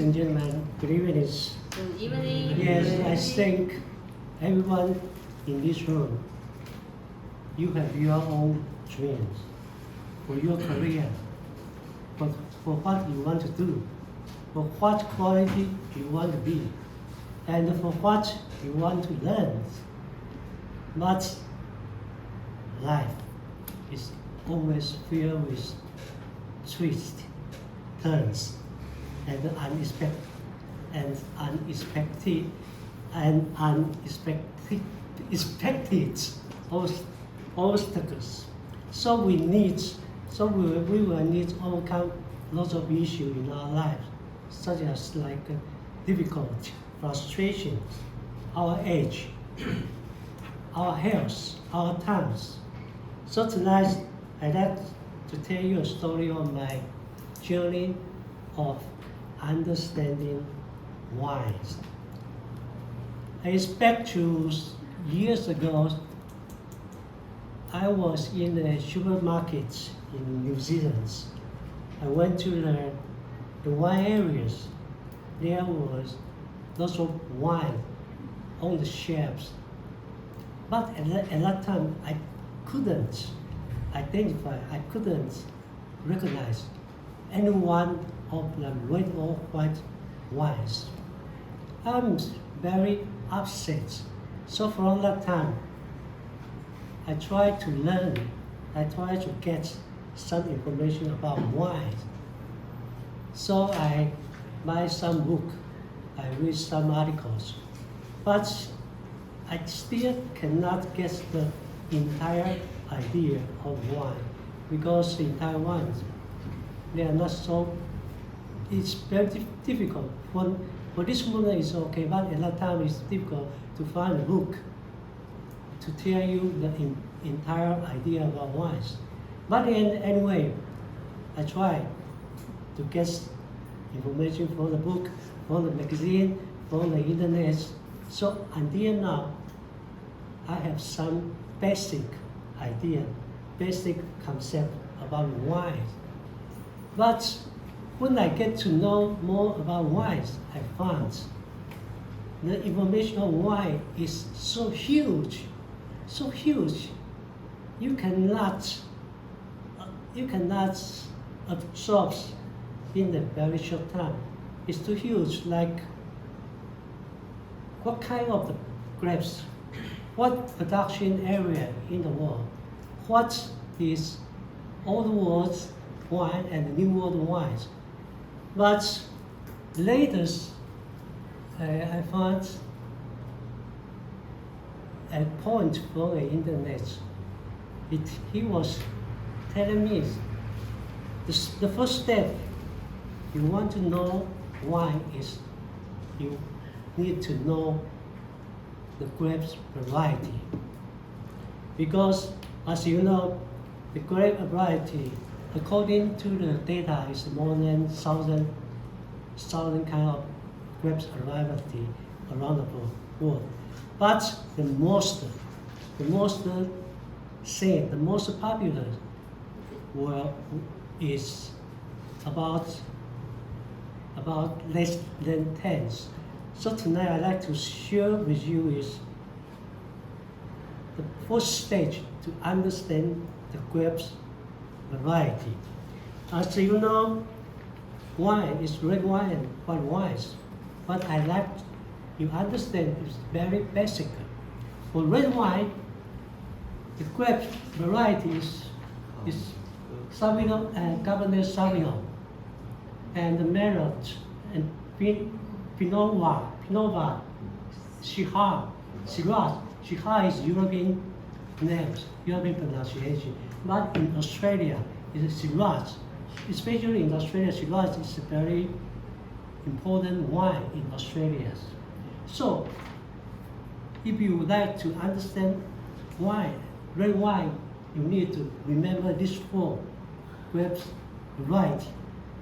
and gentlemen, good evening. Good evening. Yes, I think everyone in this room, you have your own dreams for your career, for what you want to do, for what quality you want to be, and for what you want to learn. But life is always filled with twists, turns, and unexpected obstacles. So we will need to overcome lots of issues in our lives, such as difficulty, frustrations, our age, our health, our times. So tonight, I'd like to tell you a story of my journey of understanding why. I expect to years ago, I was in a supermarket in New Zealand. I went to the wine areas. There was lots of wine on the shelves. But at that time, I couldn't identify, I couldn't recognize any one of the red or white wines. I'm very upset. So from that time, I tried to learn, I tried to get some information about wine. So I buy some book, I read some articles, but I still cannot get the entire idea of wine, because in Taiwan, they are not so, it's very difficult. For this moment it's okay, but at that time it's difficult to find a book to tell you the entire idea about wines. But anyway, I try to get information from the book, from the magazine, from the internet. So until now, I have some basic idea, basic concept about wine. But when I get to know more about wines, I found the information of wine is so huge, you cannot absorb in a very short time. It's too huge. Like what kind of the grapes, what production area in the world, what is old world wine and new world wines. But later, I found a point from the internet. He was telling me the first step you want to know wine is you need to know the grapes variety. Because as you know, the grape variety, according to the data, is more than 1,000 kind of grapes variety around the world. But the most popular is about less than 10. So tonight I'd like to share with you is the first stage to understand the grapes variety. As you know, wine is red wine and white wines, but I like you understand it's very basic. For red wine, the grape variety is Sauvignon and Cabernet Sauvignon, and the Merlot and Pinot Noir, Syrah. Syrah is European names, European pronunciation. But in Australia, it's Syrah. Especially in Australia, Syrah is a very important wine in Australia. So, if you would like to understand wine, red wine, you need to remember these four grapes variety.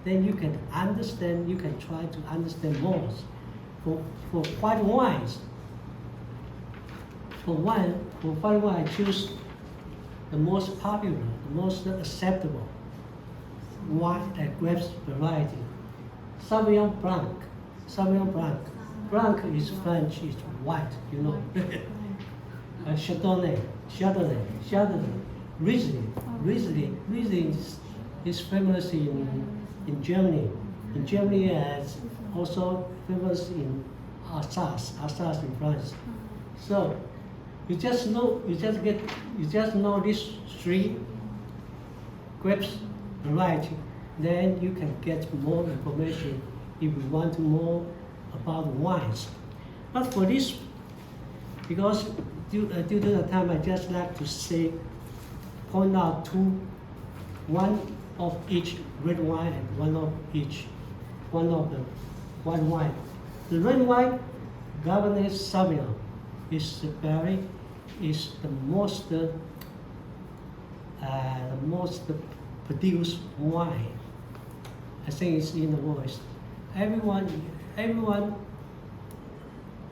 Then you can understand, you can try to understand more. For white wines, for white wine, I choose the most popular, the most acceptable wine and grapes variety. Sauvignon Blanc Sauvignon Blanc. Blanc is French, is white, you know. Chardonnay. Riesling is famous in Germany. In Germany, it's also famous in Alsace in France. So you just know these three grapes variety, then you can get more information if you want to know about wines. But for this, because due to the time, I just like to point out one of each red wine and one of the white wine. The red wine, Cabernet Sauvignon, is the most produced wine. I think it's in the world. Everyone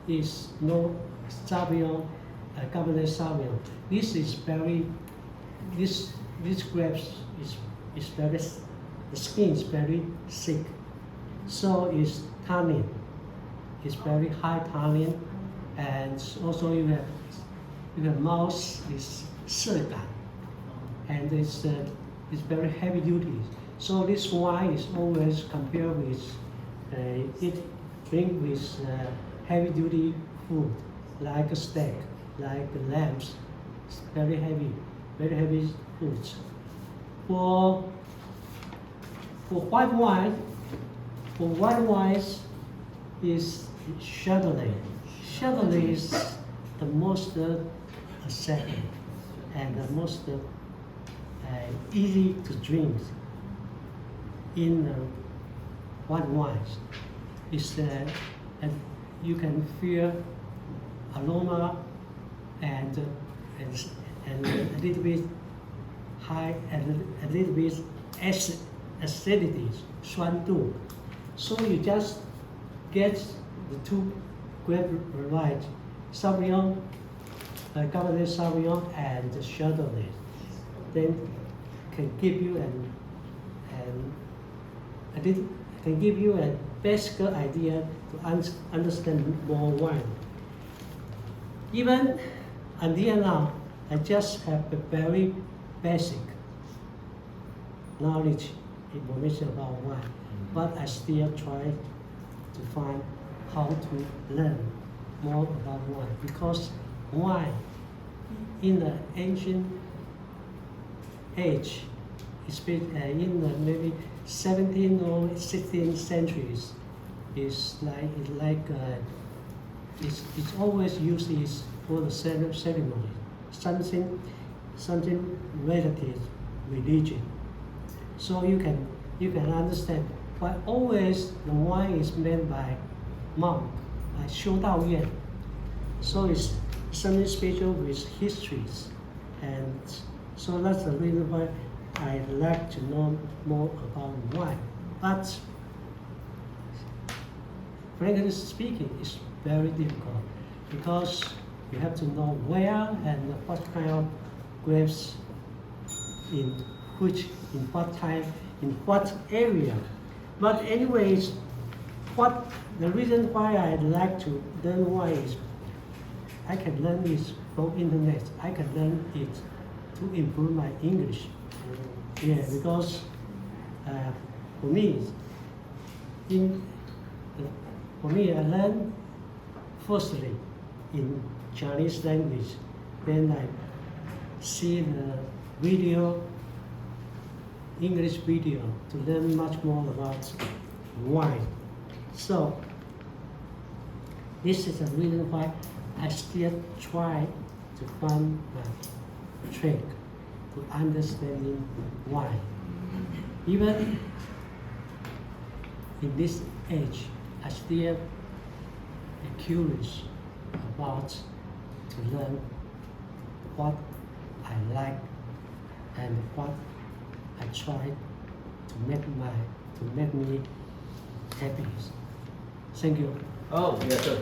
is know Sauvignon, Cabernet Sauvignon. This grapes is very, the skin is very thick, so it's tannin. It's very high tannin, and also you have mouth is 涩感, and it's very heavy duty. So this wine is always compared with drink with heavy duty food like a steak, like lambs. It's very heavy foods. For white wines is Chardonnay. Chardonnay is the most second and the most easy to drink in white wines. And you can feel aroma and a little bit high and a little bit acidity, 酸度. So you just get the two grape varieties, Sauvignon, Cabernet Sauvignon, and Chardonnay. Then can give you a basic idea to understand more wine. Even until now, I just have a very basic knowledge, information about wine, but I still try to find how to learn more about wine, because wine in the ancient age, in the maybe 17th or 16th centuries, it's always used for the ceremony, something relative religion. So you can understand why always the wine is made by monk, by 修道院. So it's something special with histories, and so that's the reason why I like to know more about wine. But frankly speaking, it's very difficult because you have to know where and what kind of grapes in what time, in what area. But anyways, the reason why I like to learn wine is I can learn this from internet. I can learn it to improve my English. Yeah, because for me, I learn firstly in Chinese language. Then I see the video, English video, to learn much more about wine. So this is the reason why I still try to find a trick to understanding wine. Even in this age, I still curious about to learn what I like and what I try to make me happy. Thank you. Oh, yes, sir.